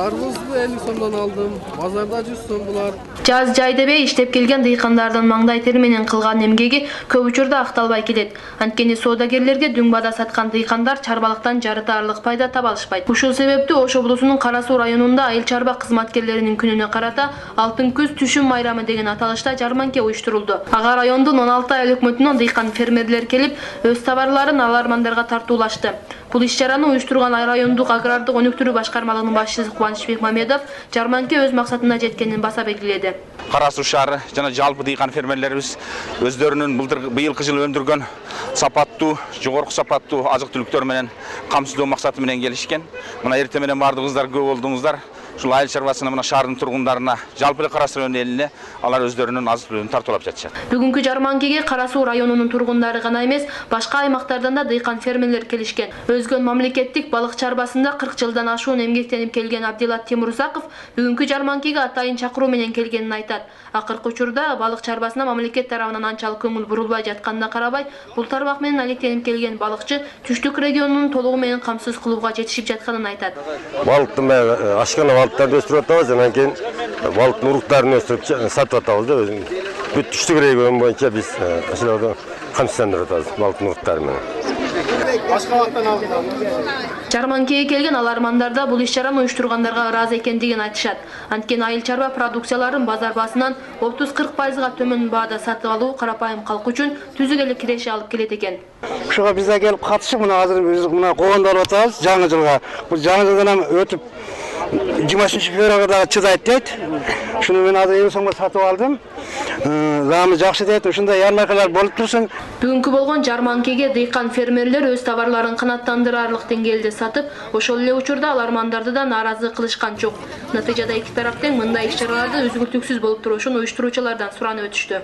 Арбузду 50 сомдон алдым, базарда 100 сом булар. Жаз жайдебей иштеп келген дыйкандардын маңдай тери менен кылган эмгеги көп учурда акталбай келет. Анткени соодагерлерге дүңбада саткан дыйкандар чарбалыктан жарытарлык пайда таба алышпайт. Ушул себептүү Ош облусунун Кара Суу районунда айыл чарба кызматкерлеринин күнүнө карата Алтын күз түшүм майрамы деген аталышта жарманке уюштурулду. Ага райондун 16 айыл өкмөтүнөн дыйкан фермерлер келип, өз товарларын алармандарга тартуулашты. Бул иш-чараны уюштурган райондук агрардык өнүктүрүү башкармалыгынын башчысы Кубанычбек Мамедов жарманке өз максатына жеткенин баса белгиледи. Кара Суу шаары жана жалпы дыйкан фермерлерибиз өздөрүнүн быйылкы жылы өндүргөн сапаттуу, жогорку сапаттуу азык-түлүктөр менен камсыздоо максаты менен келишкен. Мына эртең менен бардыгыңыздар көп болдуңуздар. Ушул айыл чарбасына мына шаардын тургундарына, жалпы эле Кара Суу элине алар өздөрүнүн азык-түлүгүн тартуулап жатышат. Бүгүнкү жарманкеге Кара Суу районунун тургундары гана эмес, башка аймактардан да дыйкан фермерлер келишкен. Өзгөн мамлекеттик балык чарбасында 40 жылдан ашуун эмгектенип келген Абдилат Темурзаков бүгүнкү жарманкеге атайын чакыруу менен келгенин айтат. Акыркы учурда балык чарбасына мамлекет тарабынан анчалык көңүл бурулбай жатканына карабай, бул тармак менен алектенип келген балыкчы түштүк регионунун толугу менен камсыз кылууга жетишип жатканын айтат. Балыктын ашкана балыктарды өстүрүп атабыз, анан кийин балыктын уруктарын өстүрүп сатып атабыз да. Бүт түштүк регион боюнча биз ошолорду камсыздандырып атабыз балыктын уруктары менен. Жарманкеге келген алармандарда бул иш-чараны уюштургандарга ыраазы экендигин айтышат. Анткени айыл чарба продукцияларын базар баасынан 30-40%га төмөн баада сатып алуу карапайым калк үчүн түзүк эле киреше алып келет экен. Ушуга биз да келип катышып, мына азыр биз мына коондолуп атабыз жаңы жылга. Бул жаңы жылдан өтүп 20 февралга чыдайт дейт. Шуну мен азыр 50 сомго сатып алдым. Замы жакшы дейт. Ушундай ярмаркалар болуп турсун. Бүгүнкү болгон жарманкеге дыйкан фермерлер өз товарларын канааттандырарлык деңгээлде сатып, ошол эле учурда алармандарды да нааразы кылышкан жок. Натыйжада эки тарап тең мындай иш-чараларды үзгүлтүксүз болуп турушун уюштуруучулардан суранып өтүштү.